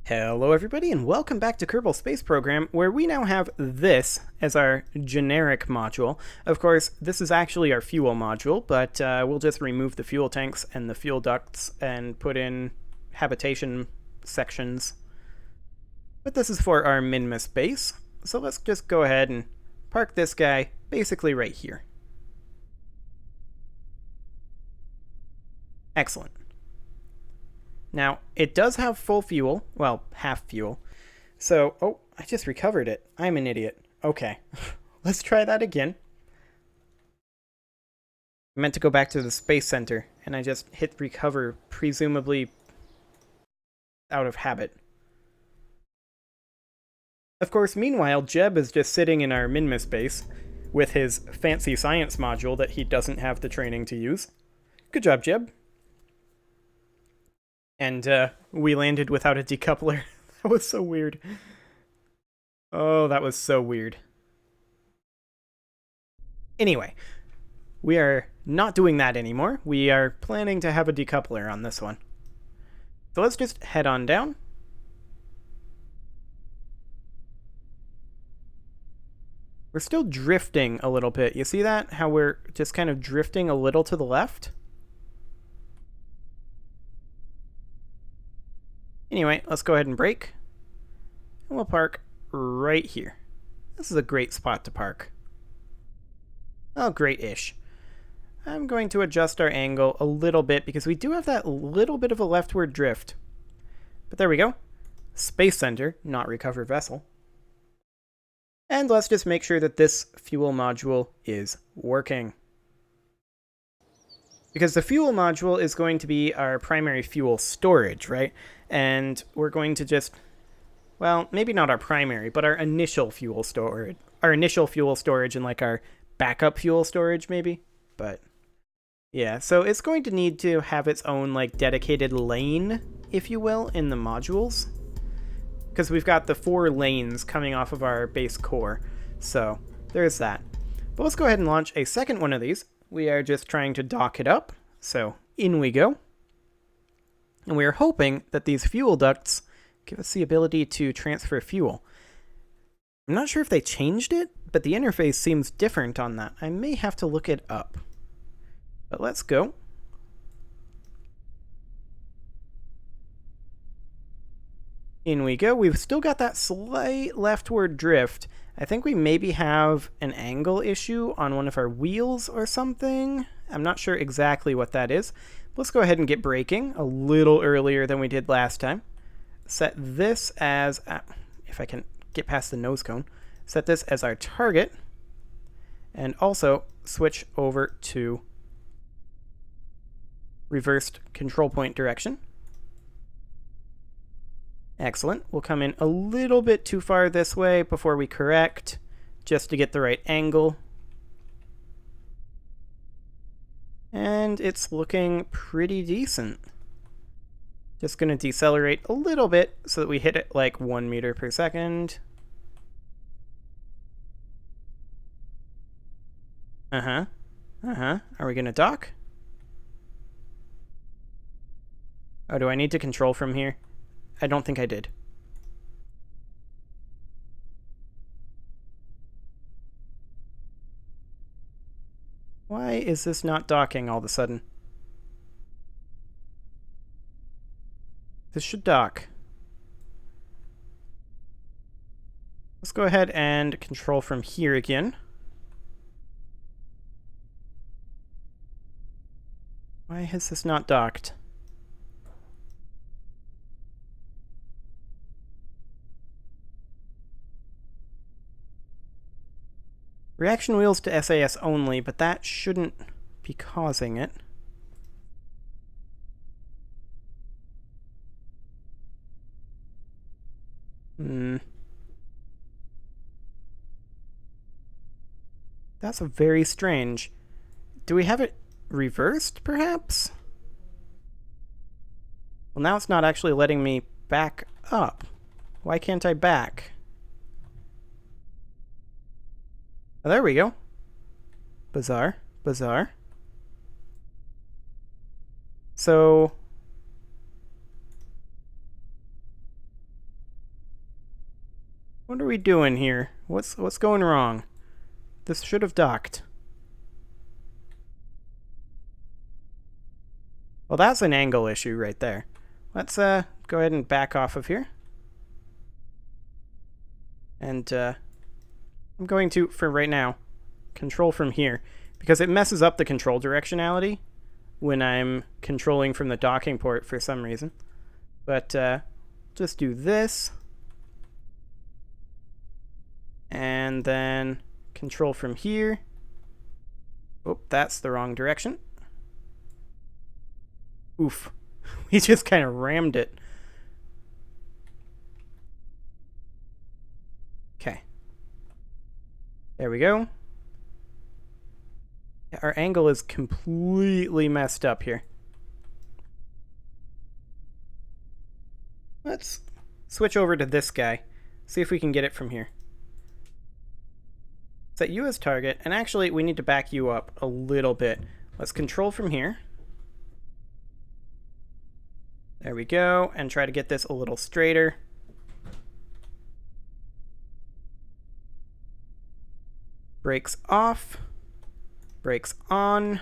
Hello everybody and welcome back to Kerbal Space Program, where we now have this as our generic module. Of course, this is actually our fuel module, but we'll just remove the fuel tanks and the fuel ducts and put in habitation sections. But this is for our Minmus base, so let's just go ahead and park this guy basically right here. Excellent. Now, it does have full fuel, well, half fuel. So, oh, I just recovered it. I'm an idiot. Okay, let's try that again. I meant to go back to the Space Center, and I just hit recover, presumably out of habit. Of course, meanwhile, Jeb is just sitting in our Minmus base with his fancy science module that he doesn't have the training to use. Good job, Jeb. And we landed without a decoupler. That was so weird. Oh, that was so weird. Anyway, we are not doing that anymore. We are planning to have a decoupler on this one. So let's just head on down. We're still drifting a little bit. You see that? How we're just kind of drifting a little to the left? Anyway, let's go ahead and brake. And we'll park right here. This is a great spot to park. Oh, great-ish. I'm going to adjust our angle a little bit because we do have that little bit of a leftward drift. But there we go. Space Center, not recover vessel. And let's just make sure that this fuel module is working. Because the fuel module is going to be our primary fuel storage, right? And we're going to just, well, maybe not our primary, but our initial fuel storage. Our initial fuel storage and like our backup fuel storage, maybe. But yeah, so it's going to need to have its own like dedicated lane, if you will, in the modules. Because we've got the 4 lanes coming off of our base core. So there's that. But let's go ahead and launch a second one of these. We are just trying to dock it up. So in we go. And we are hoping that these fuel ducts give us the ability to transfer fuel. I'm not sure if they changed it, but the interface seems different on that. I may have to look it up. But let's go. In we go. We've still got that slight leftward drift. I think we maybe have an angle issue on one of our wheels or something. I'm not sure exactly what that is. Let's go ahead and get braking a little earlier than we did last time. Set this as, if I can get past the nose cone, set this as our target. And also switch over to reversed control point direction. Excellent. We'll come in a little bit too far this way before we correct, just to get the right angle. And it's looking pretty decent. Just going to decelerate a little bit so that we hit it like 1 meter per second. Are we going to dock? Oh, do I need to control from here? I don't think I did. Why is this not docking all of a sudden? This should dock. Let's go ahead and control from here again. Why has this not docked? Reaction wheels to SAS only, but that shouldn't be causing it. That's very strange. Do we have it reversed, perhaps? Well, now it's not actually letting me back up. Why can't I back? Oh, there we go. Bizarre. Bizarre. So What are we doing here? What's going wrong? This should have docked. Well, that's an angle issue right there. Let's go ahead and back off of here. And I'm going to, for right now, control from here, because it messes up the control directionality when I'm controlling from the docking port for some reason. But just do this. And then control from here. Oh, that's the wrong direction. Oof. We just kind of rammed it. Okay. There we go. Our angle is completely messed up here. Let's switch over to this guy. See if we can get it from here. Set you as target, and actually we need to back you up a little bit. Let's control from here. There we go, and try to get this a little straighter. Brakes off. Brakes on.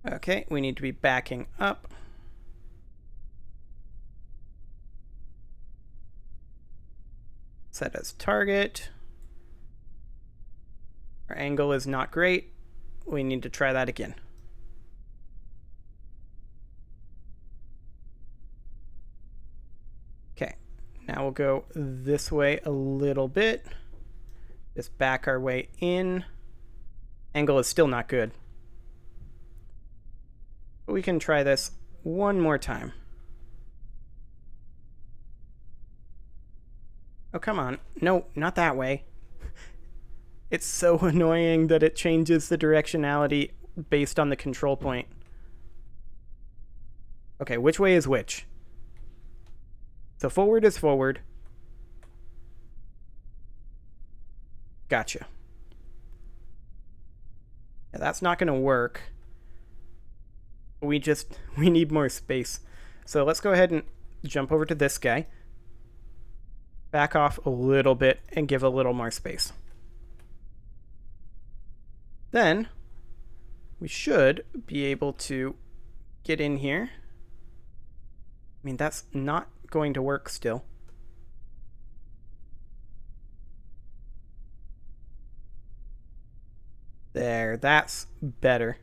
Okay, we need to be backing up. Set as target. Our angle is not great. We need to try that again. Okay, now we'll go this way a little bit. Just back our way in. Angle is still not good. But we can try this one more time. Oh, come on. No, not that way. It's so annoying that it changes the directionality based on the control point. Okay, which way is which? So forward is forward. Gotcha. Yeah, that's not going to work. We need more space. So let's go ahead and jump over to this guy. Back off a little bit and give a little more space. Then we should be able to get in here. I mean, that's not going to work still. There, that's better.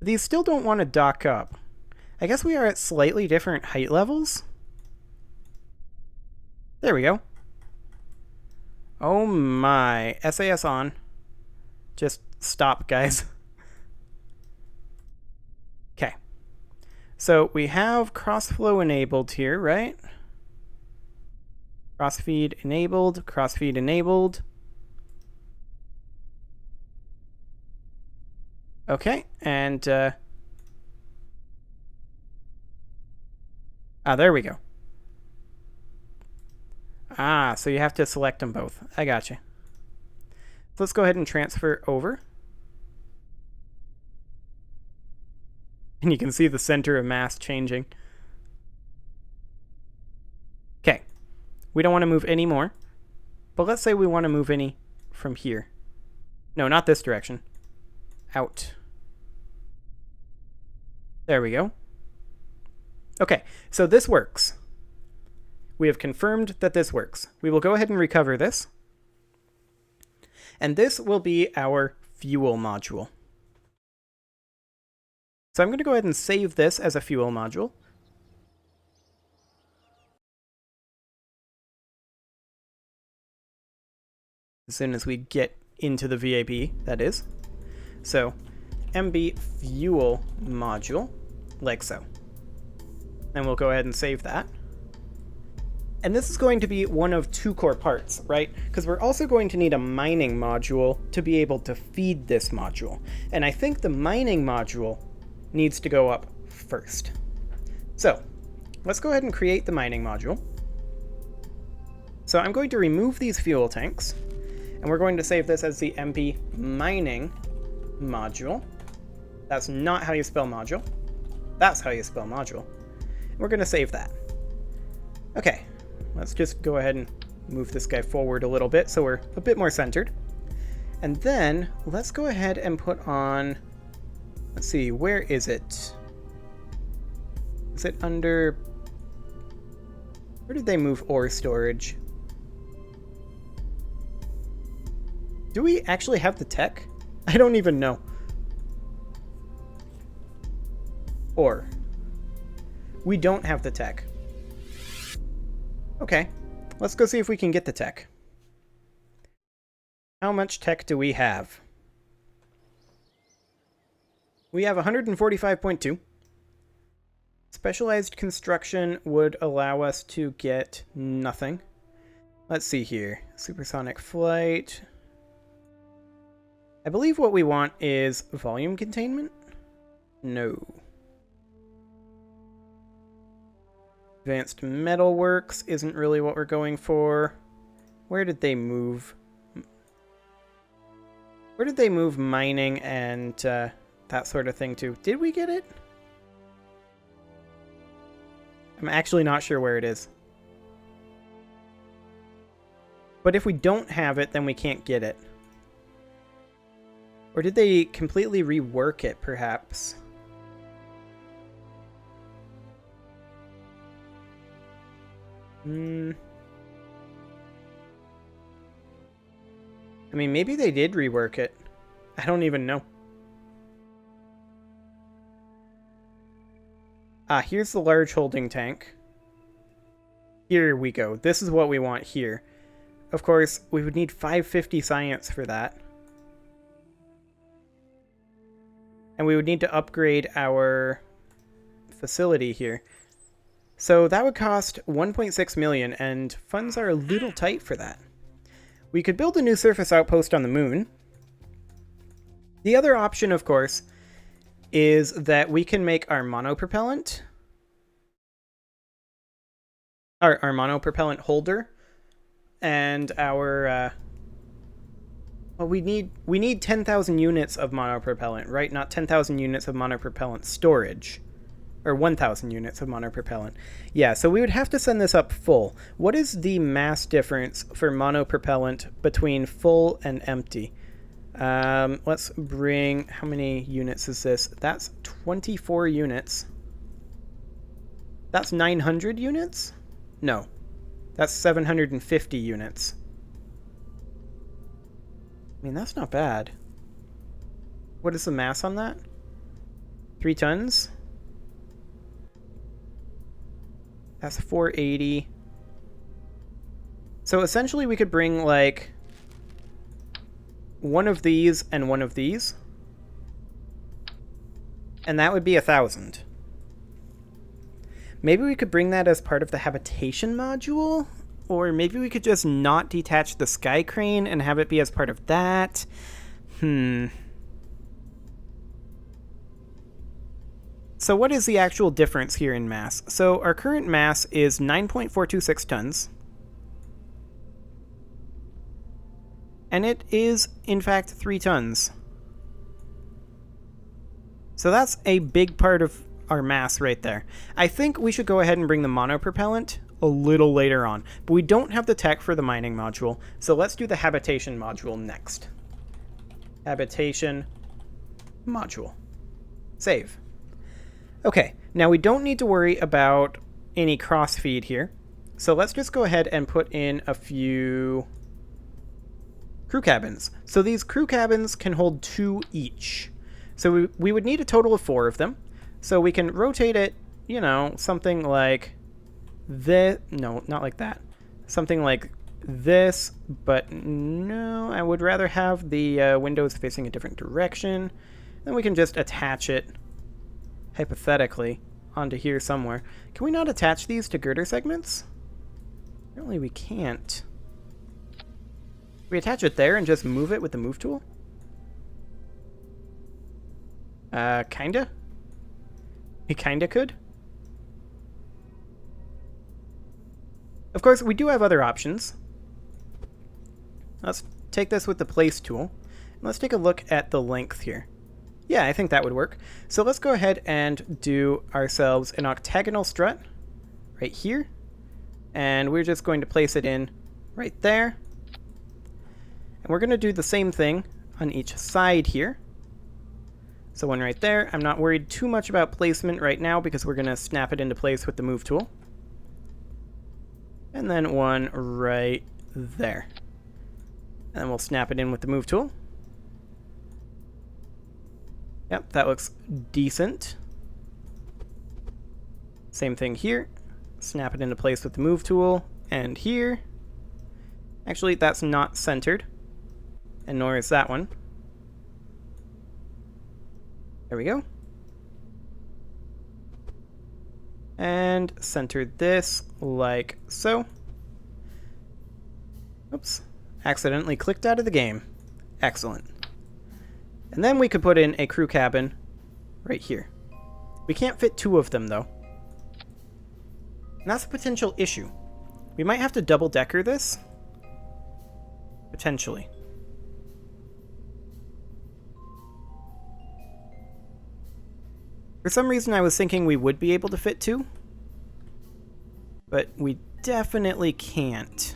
These still don't want to dock up. I guess we are at slightly different height levels. There we go. Oh my. SAS on. Just stop, guys. Okay. So we have crossflow enabled here, right? Crossfeed enabled, crossfeed enabled. Okay, and there we go. So you have to select them both. I gotcha. So let's go ahead and transfer over. And you can see the center of mass changing. Okay. We don't want to move any more. But let's say we want to move any from here. No, not this direction. Out. There we go. Okay, so this works. We have confirmed that this works. We will go ahead and recover this. And this will be our fuel module. So I'm going to go ahead and save this as a fuel module. As soon as we get into the VAB, that is. So, MB fuel module, like so. And we'll go ahead and save that. And this is going to be one of two core parts, right? Because we're also going to need a mining module to be able to feed this module. And I think the mining module needs to go up first. So, let's go ahead and create the mining module. So I'm going to remove these fuel tanks, and we're going to save this as the MP mining module. That's not how you spell module. That's how you spell module. We're going to save that. Okay, let's just go ahead and move this guy forward a little bit so we're a bit more centered. And then let's go ahead and put on, let's see, where is it? Is it under, where did they move ore storage? Do we actually have the tech? I don't even know. Or we don't have the tech. Okay, let's go see if we can get the tech. How much tech do we have? We have 145.2. Specialized construction would allow us to get nothing. Let's see here. Supersonic flight. I believe what we want is volume containment? No. Advanced metalworks isn't really what we're going for. Where did they move? Where did they move mining and that sort of thing to? Did we get it? I'm actually not sure where it is. But if we don't have it, then we can't get it. Or did they completely rework it, perhaps? I mean, maybe they did rework it. I don't even know. Ah, here's the large holding tank. Here we go. This is what we want here. Of course, we would need 550 science for that. And we would need to upgrade our facility here. So that would cost 1.6 million, and funds are a little tight for that. We could build a new surface outpost on the moon. The other option, of course, is that we can make our monopropellant, our monopropellant holder, and our well, we need 10,000 units of monopropellant, right? Not 10,000 units of monopropellant storage, or 1,000 units of monopropellant. Yeah, so we would have to send this up full. What is the mass difference for monopropellant between full and empty? Let's bring, how many units is this? That's 24 units. That's 900 units? No, that's 750 units. I mean, that's not bad. What is the mass on that? 3 tons? That's 480. So essentially we could bring like one of these and one of these. And that would be 1,000. Maybe we could bring that as part of the habitation module? Or maybe we could just not detach the sky crane and have it be as part of that. So what is the actual difference here in mass? So our current mass is 9.426 tons. And it is, in fact, 3 tons. So that's a big part of our mass right there. I think we should go ahead and bring the monopropellant a little later on. But we don't have the tech for the mining module, so let's do the habitation module next. Habitation module. Save. Okay, now we don't need to worry about any cross-feed here. So let's just go ahead and put in a few crew cabins. So these crew cabins can hold 2 each. So we would need a total of 4 of them. So we can rotate it, you know, something like this. No, not like that. Something like this, but no, I would rather have the windows facing a different direction. Then we can just attach it, hypothetically, onto here somewhere. Can we not attach these to girder segments? Apparently we can't. We attach it there and just move it with the move tool? Kinda? We kinda could. Of course, we do have other options. Let's take this with the place tool. And let's take a look at the length here. Yeah, I think that would work. So let's go ahead and do ourselves an octagonal strut right here. And we're just going to place it in right there. And we're going to do the same thing on each side here. So one right there. I'm not worried too much about placement right now because we're going to snap it into place with the move tool. And then one right there. And then we'll snap it in with the move tool. Yep, that looks decent. Same thing here. Snap it into place with the move tool. And here. Actually, that's not centered. And nor is that one. There we go. And center this like so. Oops. Accidentally clicked out of the game. Excellent. And then we could put in a crew cabin right here. We can't fit two of them, though. And that's a potential issue. We might have to double-decker this. Potentially. For some reason, I was thinking we would be able to fit two. But we definitely can't.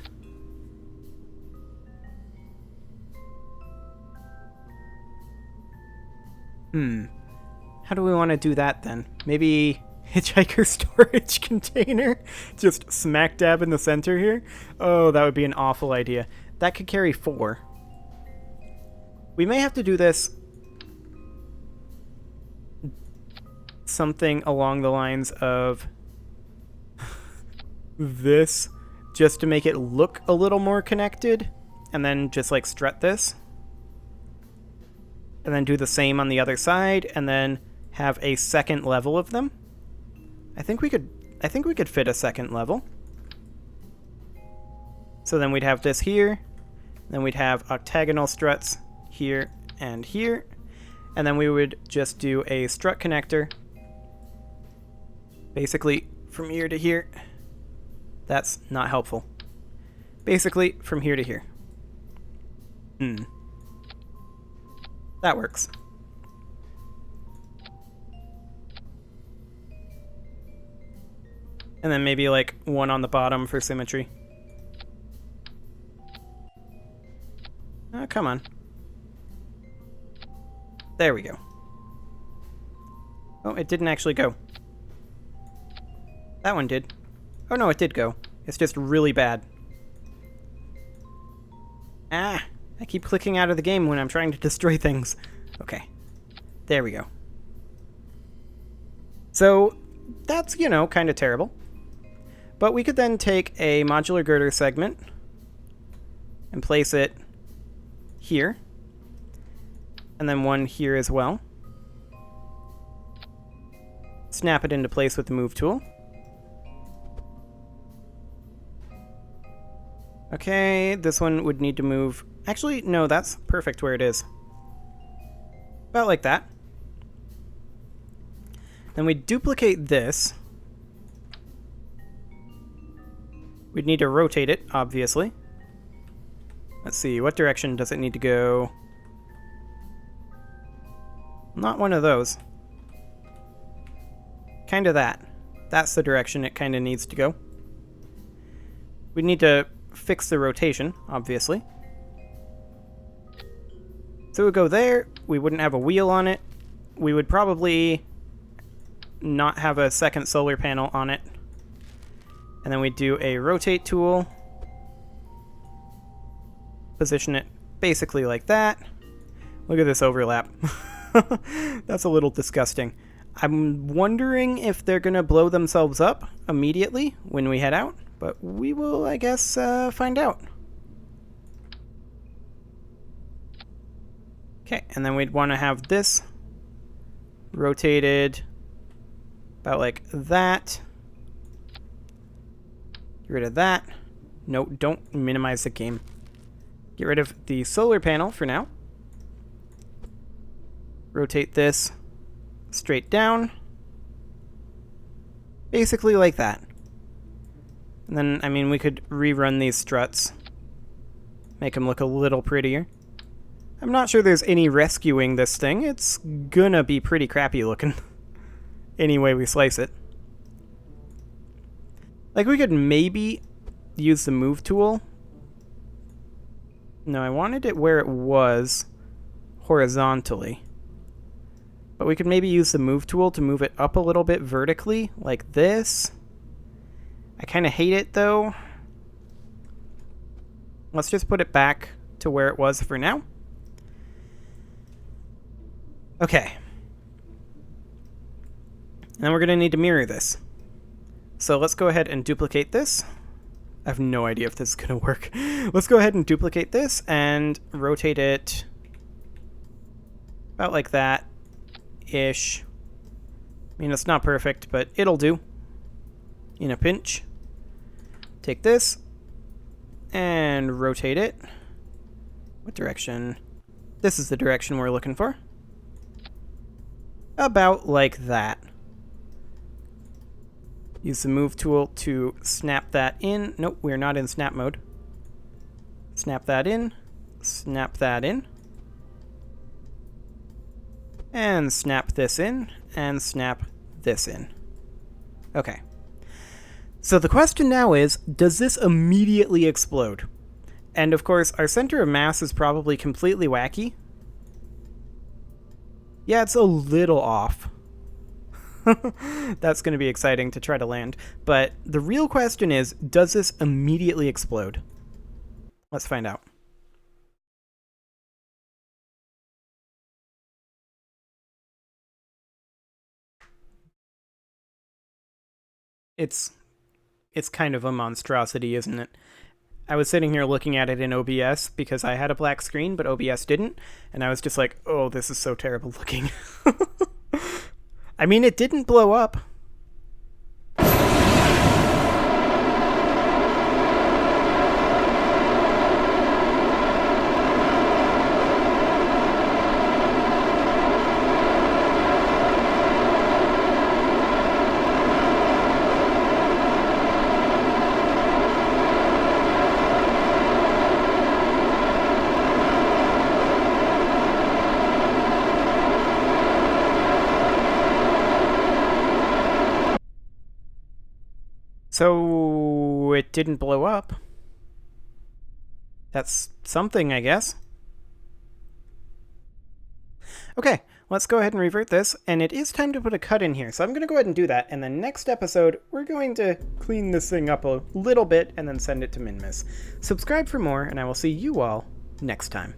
How do we want to do that then? Maybe hitchhiker storage container? Just smack dab in the center here? Oh, that would be an awful idea. That could carry 4. We may have to do this something along the lines of this, just to make it look a little more connected, and then just like strut this. And then do the same on the other side, and then have a second level of them. I think we could fit a second level. So then we'd have this here, then we'd have octagonal struts here and here, and then we would just do a strut connector basically from here to here. That's not helpful. Basically from here to here. That works. And then maybe like one on the bottom for symmetry. Oh, come on. There we go. Oh, it didn't actually go. That one did. Oh no, it did go. It's just really bad. Ah! I keep clicking out of the game when I'm trying to destroy things. Okay. There we go. So, that's, you know, kind of terrible. But we could then take a modular girder segment and place it here. And then one here as well. Snap it into place with the move tool. Okay, this one would need to move. Actually, no, that's perfect where it is. About like that. Then we duplicate this. We'd need to rotate it, obviously. Let's see, what direction does it need to go? Not one of those. Kind of that. That's the direction it kind of needs to go. We need to fix the rotation, obviously. So it would go there. We wouldn't have a wheel on it. We would probably not have a second solar panel on it. And then we do a rotate tool. Position it basically like that. Look at this overlap. That's a little disgusting. I'm wondering if they're going to blow themselves up immediately when we head out. But we will, I guess, find out. Okay, and then we'd want to have this rotated about like that. Get rid of that. No, don't minimize the game. Get rid of the solar panel for now. Rotate this straight down. Basically like that. And then, I mean, we could rerun these struts. Make them look a little prettier. I'm not sure there's any rescuing this thing. It's gonna be pretty crappy looking. Any way we slice it. Like, we could maybe use the move tool. No, I wanted it where it was horizontally. But we could maybe use the move tool to move it up a little bit vertically, like this. I kind of hate it, though. Let's just put it back to where it was for now. Okay. Now we're going to need to mirror this. So let's go ahead and duplicate this. I have no idea if this is going to work. Let's go ahead and duplicate this and rotate it about like that-ish. I mean, it's not perfect, but it'll do. In a pinch. Take this and rotate it. What direction? This is the direction we're looking for. About like that. Use the move tool to snap that in. Nope, we're not in snap mode. Snap that in. Snap that in. And snap this in. And snap this in. Okay. So the question now is, does this immediately explode? And of course, our center of mass is probably completely wacky. Yeah, it's a little off. That's going to be exciting to try to land. But the real question is, does this immediately explode? Let's find out. It's kind of a monstrosity, isn't it? I was sitting here looking at it in OBS because I had a black screen, but OBS didn't. And I was just like, oh, this is so terrible looking. I mean, it didn't blow up. So it didn't blow up. That's something, I guess. Okay, let's go ahead and revert this, and it is time to put a cut in here. So I'm going to go ahead and do that, and the next episode, we're going to clean this thing up a little bit and then send it to Minmus. Subscribe for more, and I will see you all next time.